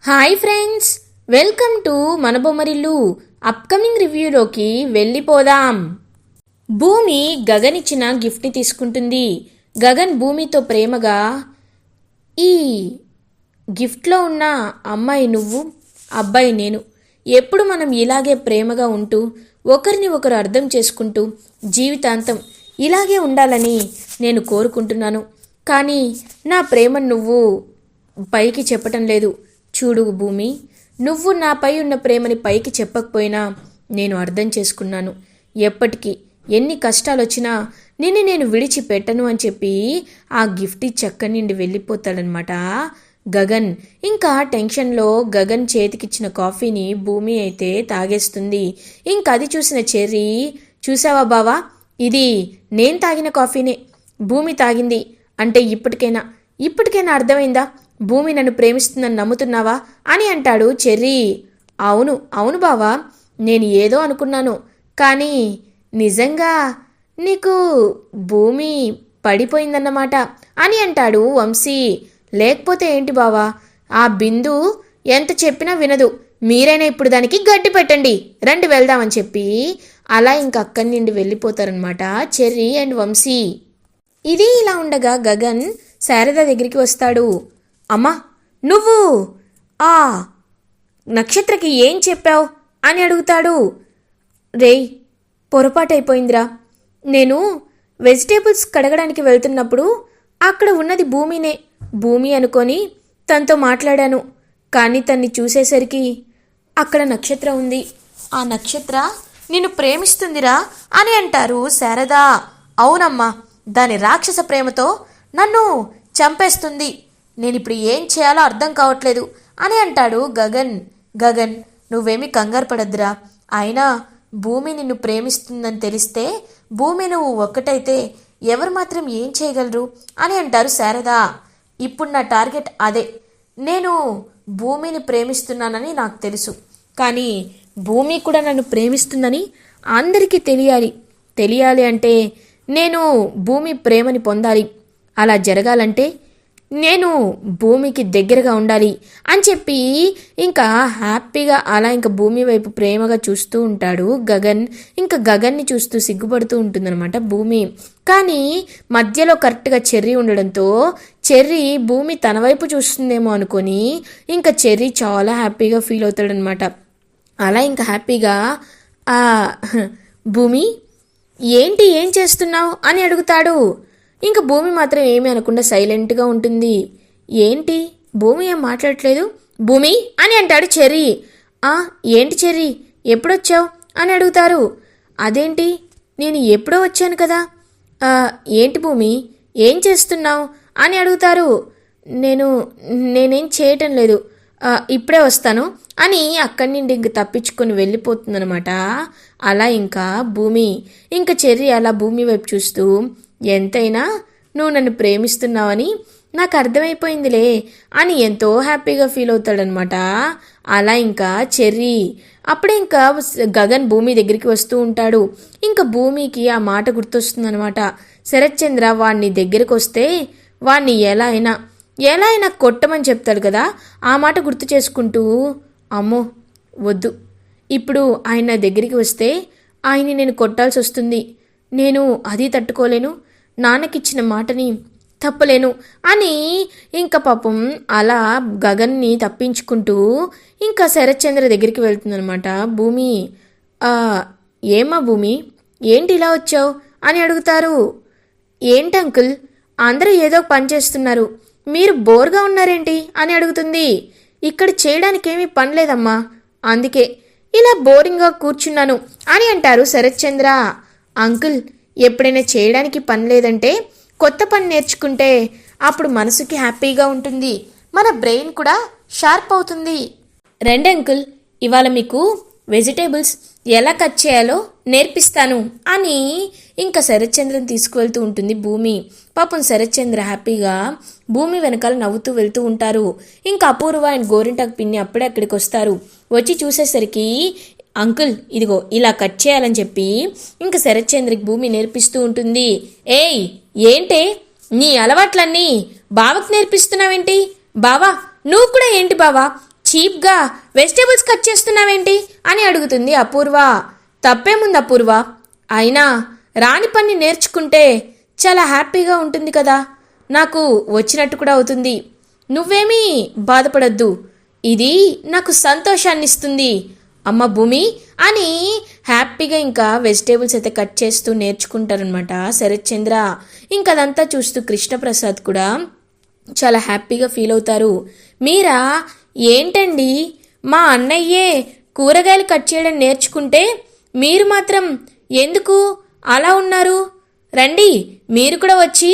Hi friends, welcome to మన Bommarillu. Upcoming రివ్యూలోకి వెళ్ళిపోదాం. భూమి గగన్ ఇచ్చిన గిఫ్ట్ని తీసుకుంటుంది. గగన్ భూమితో ప్రేమగా, ఈ గిఫ్ట్లో ఉన్న అమ్మాయి నువ్వు, అబ్బాయి నేను, ఎప్పుడు మనం ఇలాగే ప్రేమగా ఉంటూ ఒకరిని ఒకరు అర్థం చేసుకుంటూ జీవితాంతం ఇలాగే ఉండాలని నేను కోరుకుంటున్నాను. కానీ నా ప్రేమను నువ్వు పైకి చెప్పటం లేదు. చూడు భూమి, నువ్వు నాపై ఉన్న ప్రేమని పైకి చెప్పకపోయినా నేను అర్థం చేసుకున్నాను. ఎప్పటికీ ఎన్ని కష్టాలు వచ్చినా నిన్ను నేను విడిచిపెట్టను అని చెప్పి ఆ గిఫ్ట్ చక్క నుండి వెళ్ళిపోతాడనమాట గగన్. ఇంకా టెన్షన్లో గగన్ చేతికిచ్చిన కాఫీని భూమి అయితే తాగేస్తుంది. ఇంకా అది చూసిన చెర్రీ, చూసావా బావా, ఇది నేను తాగిన కాఫీనే భూమి తాగింది అంటే ఇప్పటికైనా అర్థమైందా? భూమి నన్ను ప్రేమిస్తుందని నమ్ముతున్నావా అని అంటాడు చెర్రీ. అవును బావా, నేను ఏదో అనుకున్నాను, కానీ నిజంగా నీకు భూమి పడిపోయిందన్నమాట అని అంటాడు వంశీ. లేకపోతే ఏంటి బావా, ఆ బిందు ఎంత చెప్పినా వినదు, మీరైనా ఇప్పుడు దానికి గడ్డి పెట్టండి, రండి వెళ్దామని చెప్పి అలా ఇంక అక్కడి నుండి వెళ్ళిపోతారనమాట చెర్రీ అండ్ వంశీ. ఇది ఇలా ఉండగా గగన్ శారద దగ్గరికి వస్తాడు. అమ్మా, నువ్వు ఆ నక్షత్రకి ఏం చెప్పావు అని అడుగుతాడు. రేయ్, పొరపాటైపోయిందిరా, నేను వెజిటేబుల్స్ కడగడానికి వెళ్తున్నప్పుడు అక్కడ ఉన్నది భూమి అనుకొని తనతో మాట్లాడాను. కానీ తన్ని చూసేసరికి అక్కడ నక్షత్ర ఉంది. ఆ నక్షత్ర నిన్ను ప్రేమిస్తుందిరా అని అంటారు శారద. అవునమ్మా, దాని రాక్షస ప్రేమతో నన్ను చంపేస్తుంది, నేనిప్పుడు ఏం చేయాలో అర్థం కావట్లేదు అని అంటాడు గగన్. నువ్వేమీ కంగారు పడద్దురా, అయినా భూమి నిన్ను ప్రేమిస్తుందని తెలిస్తే భూమి నువ్వు ఒక్కటైతే ఎవరు మాత్రం ఏం చేయగలరు అని అంటారు శారద. ఇప్పుడు నా టార్గెట్ అదే, నేను భూమిని ప్రేమిస్తున్నానని నాకు తెలుసు, కానీ భూమి కూడా నన్ను ప్రేమిస్తుందని అందరికీ తెలియాలి అంటే నేను భూమి ప్రేమని పొందాలి. అలా జరగాలంటే నేను భూమికి దగ్గరగా ఉండాలి అని చెప్పి ఇంకా హ్యాపీగా అలా ఇంకా భూమి వైపు ప్రేమగా చూస్తూ ఉంటాడు గగన్. ఇంకా గగన్ని చూస్తూ సిగ్గుపడుతూ ఉంటుందన్నమాట భూమి. కానీ మధ్యలో కరెక్ట్గా చెర్రీ ఉండడంతో చెర్రీ భూమి తన వైపు చూస్తుందేమో అనుకొని ఇంకా చెర్రీ చాలా హ్యాపీగా ఫీల్ అవుతాడనమాట. అలా ఇంకా హ్యాపీగా భూమి, ఏం చేస్తున్నావు అని అడుగుతాడు. ఇంకా భూమి మాత్రం ఏమీ అనకుండా సైలెంట్గా ఉంటుంది. ఏంటి భూమి ఏం మాట్లాడట్లేదు భూమి అని అంటాడు చెర్రీ. ఏంటి చెర్రీ, ఎప్పుడొచ్చావు అని అడుగుతారు. అదేంటి, నేను ఎప్పుడో వచ్చాను కదా. ఏంటి భూమి, ఏం చేస్తున్నావు అని అడుగుతారు. నేనేం చేయటం లేదు, ఇప్పుడే వస్తాను అని అక్కడి నుండి ఇంక తప్పించుకొని వెళ్ళిపోతుందనమాట. అలా ఇంకా భూమి, ఇంకా చెర్రీ అలా భూమి వైపు చూస్తూ, ఎంతైనా నువ్వు నన్ను ప్రేమిస్తున్నావని నాకు అర్థమైపోయిందిలే అని ఎంతో హ్యాపీగా ఫీల్ అవుతాడనమాట. అలా ఇంకా చెర్రీ అప్పుడే ఇంకా గగన్ భూమి దగ్గరికి వస్తూ ఉంటాడు. ఇంకా భూమికి ఆ మాట గుర్తొస్తుందనమాట. శరత్చంద్ర వాడిని దగ్గరికి వస్తే వాడిని ఎలా అయినా కొట్టమని చెప్తాడు కదా, ఆ మాట గుర్తు చేసుకుంటూ, అమ్మో వద్దు, ఇప్పుడు ఆయన దగ్గరికి వస్తే ఆయన్ని నేను కొట్టాల్సి వస్తుంది, నేను అది తట్టుకోలేను, నాన్నకిచ్చిన మాటని తప్పలేను అని ఇంకా పాపం అలా గగన్ని తప్పించుకుంటూ ఇంకా శరత్చంద్ర దగ్గరికి వెళ్తుందనమాట భూమి. ఏమా భూమి, ఏంటి ఇలా వచ్చావు అని అడుగుతారు. ఏంటి అంకుల్, అందరూ ఏదో పని చేస్తున్నారు, మీరు బోర్గా ఉన్నారేంటి అని అడుగుతుంది. ఇక్కడ చేయడానికి ఏమీ పని లేదమ్మా, అందుకే ఇలా బోరింగ్గా కూర్చున్నాను అని అంటారు శరత్చంద్ర. అంకుల్, ఎప్పుడైనా చేయడానికి పని లేదంటే కొత్త పని నేర్చుకుంటే అప్పుడు మనసుకి హ్యాపీగా ఉంటుంది, మన బ్రెయిన్ కూడా షార్ప్ అవుతుంది. రండి అంకుల్, ఇవాళ మీకు వెజిటేబుల్స్ ఎలా కట్ చేయాలో నేర్పిస్తాను అని ఇంకా శరత్చంద్రని తీసుకువెళ్తూ ఉంటుంది భూమి. పాపం శరత్చంద్ర హ్యాపీగా భూమి వెనకాల నవ్వుతూ వెళ్తూ ఉంటారు. ఇంకా అపూర్వ అండ్ గోరింటాకు పిన్ని అప్పుడే అక్కడికి వస్తారు. వచ్చి చూసేసరికి, అంకుల్ ఇదిగో ఇలా కట్ చేయాలని చెప్పి ఇంకా శరత్చంద్రకి భూమి నేర్పిస్తూ ఉంటుంది. ఏయ్, ఏంటే నీ అలవాట్లన్నీ బావకు నేర్పిస్తున్నావేంటి? బావా నువ్వు కూడా ఏంటి బావా చీప్గా వెజిటేబుల్స్ కట్ చేస్తున్నావేంటి అని అడుగుతుంది అపూర్వ. తప్పేముంది అపూర్వ, అయినా రాని పని నేర్చుకుంటే చాలా హ్యాపీగా ఉంటుంది కదా, నాకు వచ్చినట్టు కూడా అవుతుంది. నువ్వేమీ బాధపడద్దు, ఇది నాకు సంతోషాన్ని ఇస్తుంది అమ్మ భూమి అని హ్యాపీగా ఇంకా వెజిటేబుల్స్ అయితే కట్ చేస్తూ నేర్చుకుంటారనమాట శరత్ చంద్ర. ఇంకా అదంతా చూస్తూ కృష్ణప్రసాద్ కూడా చాలా హ్యాపీగా ఫీల్ అవుతారు. మీరా ఏంటండి, మా అన్నయ్యే కూరగాయలు కట్ చేయడం నేర్చుకుంటే మీరు మాత్రం ఎందుకు అలా ఉన్నారు? రండి, మీరు కూడా వచ్చి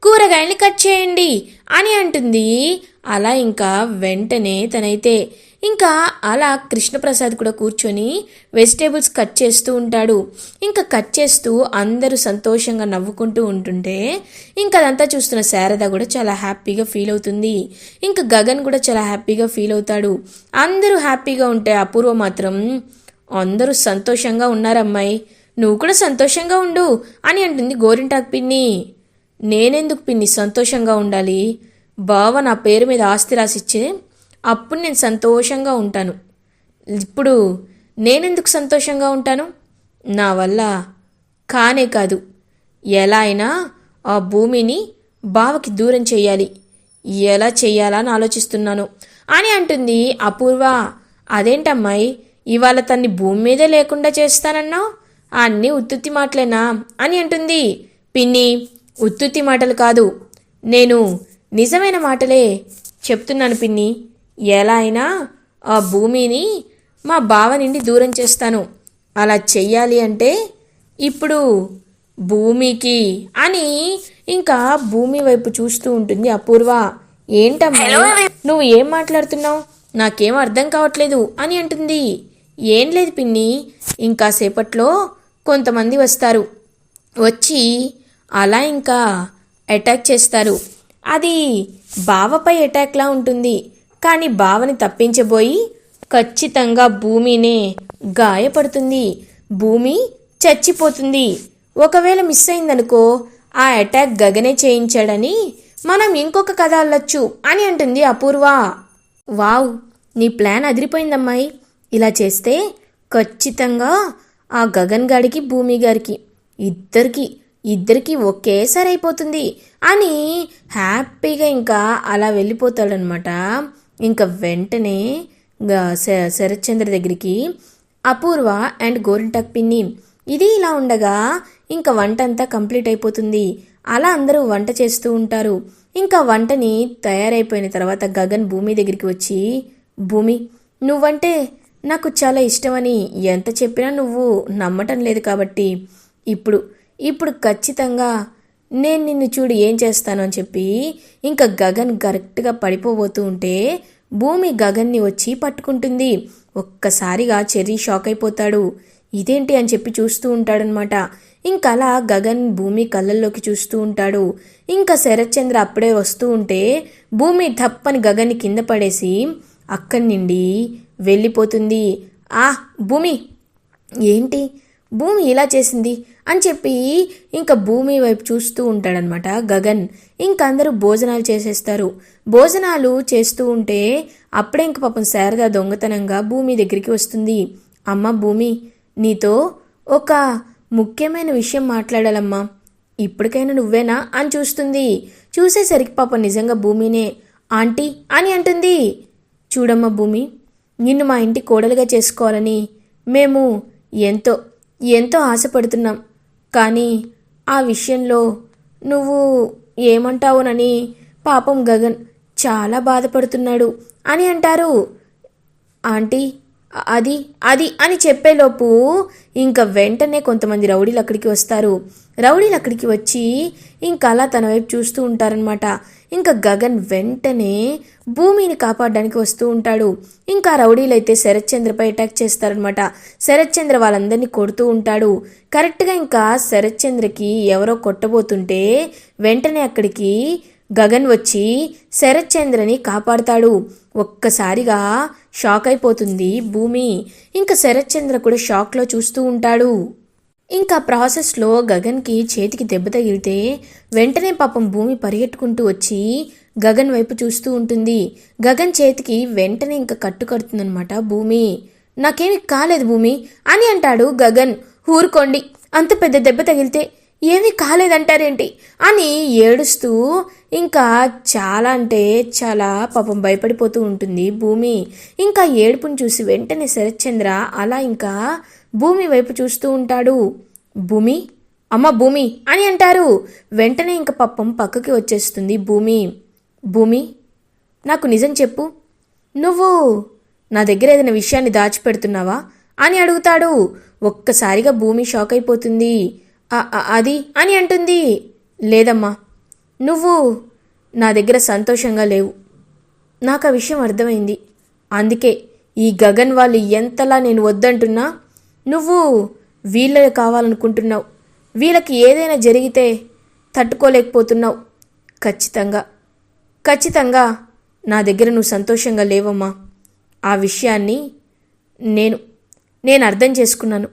కూరగాయల్ని కట్ చేయండి అని అంటుంది. అలా ఇంకా వెంటనే తనైతే ఇంకా అలా కృష్ణప్రసాద్ కూడా కూర్చొని వెజిటేబుల్స్ కట్ చేస్తూ ఉంటాడు. ఇంకా కట్ చేస్తూ అందరూ సంతోషంగా నవ్వుకుంటూ ఉంటుంటే ఇంకా అదంతా చూస్తున్న శారద కూడా చాలా హ్యాపీగా ఫీల్ అవుతుంది. ఇంకా గగన్ కూడా చాలా హ్యాపీగా ఫీల్ అవుతాడు. అందరూ హ్యాపీగా ఉంటే అపూర్వ మాత్రం అందరూ సంతోషంగా ఉన్నారమ్మాయి, నువ్వు కూడా సంతోషంగా ఉండు అని అంటుంది గోరింటాకు పిన్ని. నేనెందుకు పిన్ని సంతోషంగా ఉండాలి, బావ నా పేరు మీద ఆస్తి రాసిచ్చే అప్పుడు నేను సంతోషంగా ఉంటాను. ఇప్పుడు నేనెందుకు సంతోషంగా ఉంటాను? నా వల్ల కానే కాదు, ఎలా అయినా ఆ భూమిని బావకి దూరం చెయ్యాలి, ఎలా చెయ్యాలా అని ఆలోచిస్తున్నాను అని అంటుంది అపూర్వ. అదేంటమ్మాయి, ఇవాళ తన్ని భూమి మీదే లేకుండా చేస్తానన్నావు, అన్నీ ఉత్తుత్తి మాటలేనా అని అంటుంది. పిన్ని, ఉత్తుత్తి మాటలు కాదు, నేను నిజమైన మాటలే చెప్తున్నాను పిన్ని. ఎలా అయినా ఆ భూమిని మా బావ నుండి దూరం చేస్తాను. అలా చెయ్యాలి అంటే ఇప్పుడు భూమికి అని ఇంకా భూమి వైపు చూస్తూ ఉంటుంది అపూర్వ. ఏంటమ్మా నువ్వు ఏం మాట్లాడుతున్నావు, నాకేం అర్థం కావట్లేదు అని అంటుంది. ఏం లేదు పిన్ని, ఇంకా సేపట్లో కొంతమంది వస్తారు, వచ్చి అలా ఇంకా అటాక్ చేస్తారు. అది బావపై అటాక్లా ఉంటుంది, కానీ బావని తప్పించబోయి ఖచ్చితంగా భూమినే గాయపడుతుంది, భూమి చచ్చిపోతుంది. ఒకవేళ మిస్ అయిందనుకో ఆ అటాక్ గగనే చేయించాడని మనం ఇంకొక కథ అల్లొచ్చు అని అంటుంది అపూర్వ. వావ్, నీ ప్లాన్ అదిరిపోయిందమ్మాయి, ఇలా చేస్తే ఖచ్చితంగా ఆ గగన్ గాడికి భూమి గారికి ఇద్దరికి ఒకేసారి అయిపోతుంది అని హ్యాపీగా ఇంకా అలా వెళ్ళిపోతాడనమాట. ఇంకా వెంటనే శరత్ చంద్ర దగ్గరికి అపూర్వ అండ్ గోరింటాకు పిన్ని. ఇది ఇలా ఉండగా ఇంకా వంట అంతా కంప్లీట్ అయిపోతుంది. అలా అందరూ వంట చేస్తూ ఉంటారు. ఇంకా వంటని తయారైపోయిన తర్వాత గగన్ భూమి దగ్గరికి వచ్చి, భూమి నువ్వంటే నాకు చాలా ఇష్టమని ఎంత చెప్పినా నువ్వు నమ్మటం లేదు కాబట్టి ఇప్పుడు ఖచ్చితంగా నేను నిన్ను చూడు ఏం చేస్తాను అని చెప్పి ఇంకా గగన్ కరెక్ట్గా పడిపోబోతూ ఉంటే భూమి గగన్ని వచ్చి పట్టుకుంటుంది. ఒక్కసారిగా చెర్రీ షాక్ అయిపోతాడు. ఇదేంటి అని చెప్పి చూస్తూ ఉంటాడనమాట. ఇంకా అలా గగన్ భూమి కళ్ళల్లోకి చూస్తూ ఉంటాడు. ఇంకా శరత్ చంద్ర అప్పుడే వస్తూ ఉంటే భూమి తప్పని గగన్ని కింద పడేసి అక్కడి నుండి వెళ్ళిపోతుంది. భూమి ఏంటి భూమి ఇలా చేసింది అని చెప్పి ఇంకా భూమి వైపు చూస్తూ ఉంటాడనమాట గగన్. ఇంకా అందరూ భోజనాలు చేసేస్తారు. భోజనాలు చేస్తూ ఉంటే అప్పుడే ఇంక పాపం శారద దొంగతనంగా భూమి దగ్గరికి వస్తుంది. అమ్మ భూమి, నీతో ఒక ముఖ్యమైన విషయం మాట్లాడాలమ్మా, ఇప్పటికైనా నువ్వేనా అని చూస్తుంది. చూసేసరికి పాపం నిజంగా భూమినే. ఆంటీ అని అంటుంది. చూడమ్మా భూమి, నిన్ను మా ఇంటి కోడలుగా చేసుకోవాలని మేము ఎంతో ఆశపడుతున్నాం, కానీ ఆ విషయంలో నువ్వు ఏమంటావునని పాపం గగన్ చాలా బాధపడుతున్నాడు అని అంటారు. ఆంటీ అది అని చెప్పేలోపు ఇంకా వెంటనే కొంతమంది రౌడీలు అక్కడికి వస్తారు. రౌడీలు అక్కడికి వచ్చి ఇంకా అలా తన వైపు చూస్తూ ఉంటారనమాట. ఇంకా గగన్ వెంటనే భూమిని కాపాడడానికి వస్తూ ఉంటాడు. ఇంకా రౌడీలు అయితే శరత్ చంద్రపై అటాక్ చేస్తారనమాట. శరత్ చంద్ర వాళ్ళందరినీ కొడుతూ ఉంటాడు. కరెక్ట్గా ఇంకా శరత్ చంద్రకి ఎవరో కొట్టబోతుంటే వెంటనే అక్కడికి గగన్ వచ్చి శరత్ చంద్రని కాపాడుతాడు. ఒక్కసారిగా షాక్ అయిపోతుంది భూమి. ఇంకా శరత్ చంద్ర కూడా షాక్లో చూస్తూ ఉంటాడు. ఇంకా ప్రాసెస్లో గగన్కి చేతికి దెబ్బ తగిలితే వెంటనే పాపం భూమి పరిగెట్టుకుంటూ వచ్చి గగన్ వైపు చూస్తూ ఉంటుంది. గగన్ చేతికి వెంటనే ఇంకా కట్టు కడుతుందనమాట భూమి. నాకేమి కాలేదు భూమి అని అంటాడు గగన్. ఊరుకోండి, అంత పెద్ద దెబ్బ తగిలితే ఏమీ కాలేదంటారేంటి అని ఏడుస్తూ ఇంకా చాలా అంటే చాలా పాపం భయపడిపోతూ ఉంటుంది భూమి. ఇంకా ఏడుపుని చూసి వెంటనే శరత్చంద్ర అలా ఇంకా భూమి వైపు చూస్తూ ఉంటాడు. భూమి, అమ్మ భూమి అని అంటారు. వెంటనే ఇంక పాపం పక్కకి వచ్చేస్తుంది భూమి. భూమి, నాకు నిజం చెప్పు, నువ్వు నా దగ్గర ఏదైనా విషయాన్ని దాచిపెడుతున్నావా అని అడుగుతాడు. ఒక్కసారిగా భూమి షాక్ అయిపోతుంది. అది అని అంటుంది. లేదమ్మా, నువ్వు నా దగ్గర సంతోషంగా లేవు, నాకు ఆ విషయం అర్థమైంది. అందుకే ఈ గగన్ వాళ్ళు ఎంతలా నేను వద్దంటున్నా నువ్వు వీళ్ళే కావాలనుకుంటున్నావు. వీళ్ళకి ఏదైనా జరిగితే తట్టుకోలేకపోతున్నావు. ఖచ్చితంగా నా దగ్గర నువ్వు సంతోషంగా లేవమ్మా. ఆ విషయాన్ని నేను అర్థం చేసుకున్నాను.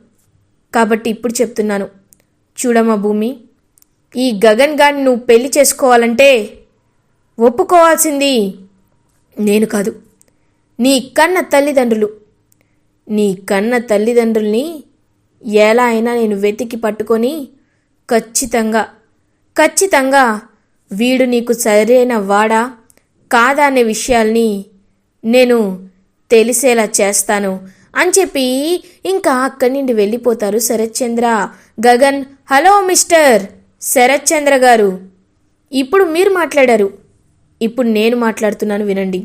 కాబట్టి ఇప్పుడు చెప్తున్నాను. చూడమ్మా భూమి, ఈ గగన్ గారిని నువ్వు పెళ్లి చేసుకోవాలంటే ఒప్పుకోవాల్సింది నేను కాదు, నీ కన్న తల్లిదండ్రుల్ని ఎలా అయినా నేను వెతికి పట్టుకొని ఖచ్చితంగా వీడు నీకు సరైన వాడా కాదా అనే విషయాల్ని నేను తెలిసేలా చేస్తాను అని చెప్పి ఇంకా అక్కడి నుండి వెళ్ళిపోతారు శరత్చంద్ర. గగన్, హలో మిస్టర్ శరత్చంద్ర గారు, ఇప్పుడు మీరు మాట్లాడారు, ఇప్పుడు నేను మాట్లాడుతున్నాను వినండి.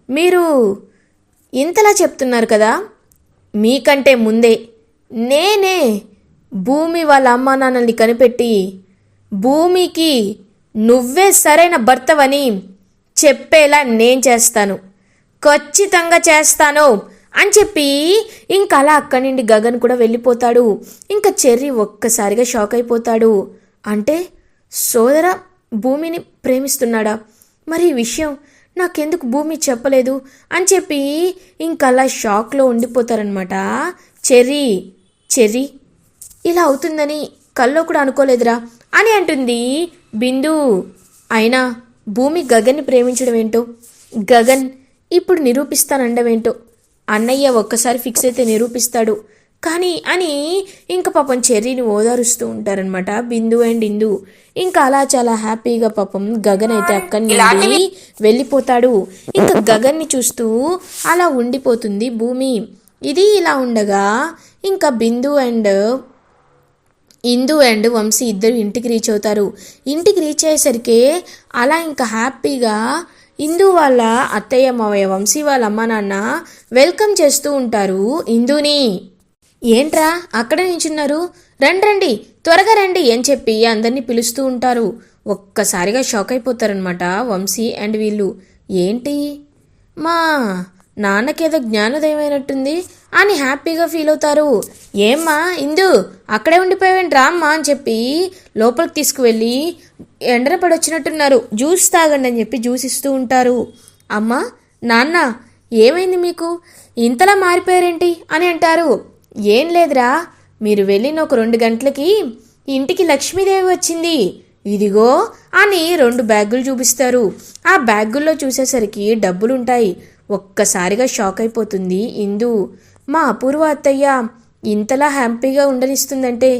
మీరు ఇంతలా చెప్తున్నారు కదా, మీకంటే ముందే నేనే భూమి వాళ్ళ అమ్మా నాన్నల్ని కనిపెట్టి భూమికి నువ్వే సరైన భర్తవని చెప్పేలా నేను చేస్తాను, ఖచ్చితంగా చేస్తాను అని చెప్పి ఇంకా అలా అక్కడి నుండి గగన్ కూడా వెళ్ళిపోతాడు. ఇంకా చెర్రీ ఒక్కసారిగా షాక్ అయిపోతాడు. అంటే సోదర భూమిని ప్రేమిస్తున్నాడా? మరి ఈ విషయం నాకెందుకు భూమి చెప్పలేదు అని చెప్పి ఇంకా అలా షాక్లో ఉండిపోతారనమాట. చెర్రీ ఇలా అవుతుందని కల్లో కూడా అనుకోలేదురా అని అంటుంది బిందు. అయినా భూమి గగన్ని ప్రేమించడం ఏంటో, గగన్ ఇప్పుడు నిరూపిస్తానండవేంటో, అన్నయ్య ఒక్కసారి ఫిక్స్ అయితే నిరూపిస్తాడు కానీ అని ఇంకా పాపం చెర్రీని ఓదారుస్తూ ఉంటారనమాట బిందు అండ్ ఇందు. ఇంకా అలా చాలా హ్యాపీగా పాపం గగన్ అయితే అక్కడి నుండి వెళ్ళిపోతాడు. ఇంకా గగన్ని చూస్తూ అలా ఉండిపోతుంది భూమి. ఇది ఇలా ఉండగా ఇంకా ఇందు అండ్ వంశీ ఇద్దరు ఇంటికి రీచ్ అవుతారు. ఇంటికి రీచ్ అయ్యేసరికి అలా ఇంకా హ్యాపీగా ఇందు వాళ్ళ అత్తయ్య మావయ్య వంశీ వాళ్ళ అమ్మ నాన్న వెల్కమ్ చేస్తూ ఉంటారు ఇందుని. ఏంట్రా అక్కడే నించున్నారు, రండి త్వరగా రండి అని చెప్పి అందరినీ పిలుస్తూ ఉంటారు. ఒక్కసారిగా షాక్ అయిపోతారనమాట వంశీ అండ్ వీళ్ళు. ఏంటి మా నాన్నకేదో జ్ఞానోదయం అయినట్టుంది అని హ్యాపీగా ఫీల్ అవుతారు. ఏమ్మా ఇందు అక్కడే ఉండిపోయావేంట్రా అమ్మా అని చెప్పి లోపలికి తీసుకువెళ్ళి ఎండన పడొచ్చినట్టున్నారు, జ్యూస్ తాగండి అని చెప్పి జ్యూస్ ఇస్తూ ఉంటారు. అమ్మా నాన్న ఏమైంది మీకు, ఇంతలా మారిపోయారేంటి అని అంటారు. ఏం లేదురా, మీరు వెళ్ళిన ఒక 2 గంటలకి ఇంటికి లక్ష్మీదేవి వచ్చింది, ఇదిగో అని 2 బ్యాగులు చూపిస్తారు. ఆ బ్యాగుల్లో చూసేసరికి డబ్బులుంటాయి. ఒక్కసారిగా షాక్ అయిపోతుంది ఇందు. మా అపూర్వ అత్తయ్య ఇంతలా హ్యాపీగా ఉండనిస్తుందంటే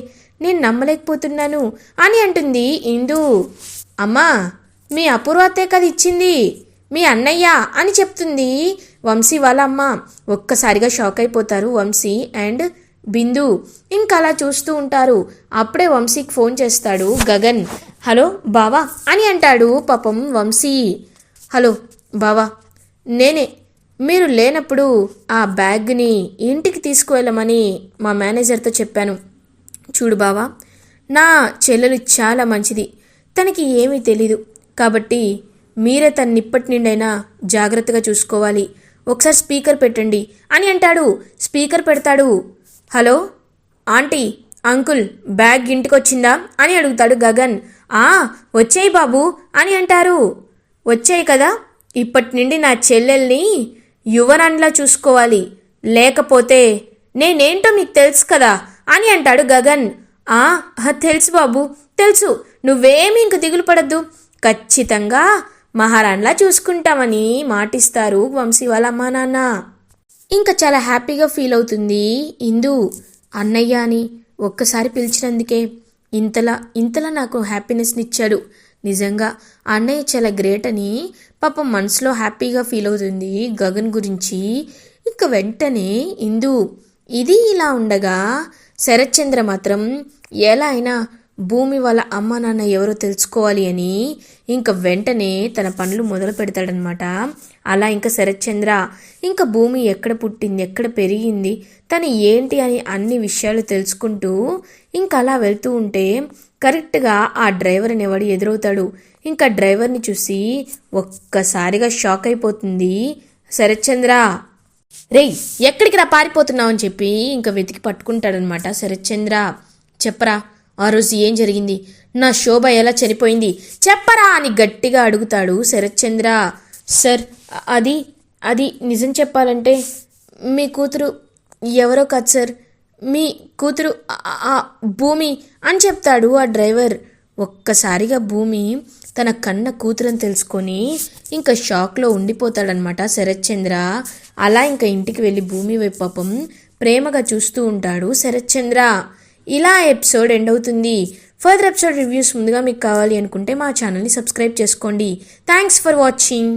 నేను నమ్మలేకపోతున్నాను అని అంటుంది ఇందు. అమ్మా మీ అపూర్వ అత్తయ్య కదా ఇచ్చింది, మీ అన్నయ్య అని చెప్తుంది వంశీ వాళ్ళ అమ్మ. ఒక్కసారిగా షాక్ అయిపోతారు వంశీ అండ్ బిందు. ఇంకా అలా చూస్తూ ఉంటారు. అప్పుడే వంశీకి ఫోన్ చేస్తాడు గగన్. హలో బావా అని అంటాడు పాపం వంశీ. హలో బావా, నేనే మీరు లేనప్పుడు ఆ బ్యాగ్ని ఇంటికి తీసుకువెళ్ళమని మా మేనేజర్తో చెప్పాను. చూడు బావా, నా చెల్లెలు చాలా మంచిది, తనకి ఏమీ తెలీదు, కాబట్టి మీరే తన ఇప్పటి నుండైనా జాగ్రత్తగా చూసుకోవాలి. ఒకసారి స్పీకర్ పెట్టండి అని అంటాడు. స్పీకర్ పెడతాడు. హలో ఆంటీ అంకుల్, బ్యాగ్ ఇంటికి వచ్చిందా అని అడుగుతాడు గగన్. వచ్చాయి బాబు అని అంటారు. వచ్చాయి కదా, ఇప్పటి నుండి నా చెల్లెల్ని యువరాన్లా చూసుకోవాలి, లేకపోతే నేనేంటో మీకు తెలుసు కదా అని అంటాడు గగన్. తెలుసు బాబు, తెలుసు, నువ్వేమీ ఇంక దిగులు పడద్దు, ఖచ్చితంగా మహారాణిలా చూసుకుంటామని మాటిస్తారు వంశీ వాళ్ళ అమ్మా నాన్న. ఇంకా చాలా హ్యాపీగా ఫీల్ అవుతుంది ఇందు. అన్నయ్య అని ఒక్కసారి పిలిచినందుకే ఇంతలా నాకు హ్యాపీనెస్ని ఇచ్చాడు. నిజంగా అన్నయ్య చాలా గ్రేట్ అని పాపం మనసులో హ్యాపీగా ఫీల్ అవుతుంది గగన్ గురించి. ఇంకా వెంటనే ఇందు. ఇది ఇలా ఉండగా శరత్చంద్ర మాత్రం ఎలా అయినా భూమి వాళ్ళ అమ్మ నాన్న ఎవరో తెలుసుకోవాలి అని ఇంకా వెంటనే తన పనులు మొదలు పెడతాడనమాట. అలా ఇంకా శరత్చంద్ర ఇంకా భూమి ఎక్కడ పుట్టింది, ఎక్కడ పెరిగింది, తను ఏంటి అని అన్ని విషయాలు తెలుసుకుంటూ ఇంకా అలా వెళ్తూ ఉంటే కరెక్ట్గా ఆ డ్రైవర్ అనేవాడు ఎదురవుతాడు. ఇంకా డ్రైవర్ని చూసి ఒక్కసారిగా షాక్ అయిపోతుంది శరత్చంద్ర. రేయ్, ఎక్కడికి రా పారిపోతున్నావు అని చెప్పి ఇంకా వెతికి పట్టుకుంటాడనమాట శరత్చంద్ర. చెప్పరా, ఆ రోజు ఏం జరిగింది, నా శోభ ఎలా చనిపోయింది చెప్పరా అని గట్టిగా అడుగుతాడు శరత్చంద్ర. సార్, అది నిజం చెప్పాలంటే మీ కూతురు ఎవరో కాదు సార్, మీ కూతురు భూమి అని చెప్తాడు ఆ డ్రైవర్. ఒక్కసారిగా భూమి తన కన్న కూతురని తెలుసుకొని ఇంకా షాక్లో ఉండిపోతాడనమాట శరత్చంద్ర. అలా ఇంకా ఇంటికి వెళ్ళి భూమి వైపు పాపం ప్రేమగా చూస్తూ ఉంటాడు శరత్చంద్ర. ఇలా ఎపిసోడ్ ఎండ్ అవుతుంది. ఫర్దర్ ఎపిసోడ్ రివ్యూస్ ముందుగా మీకు కావాలి అనుకుంటే మా ఛానల్ని సబ్స్క్రైబ్ చేసుకోండి. Thanks for watching.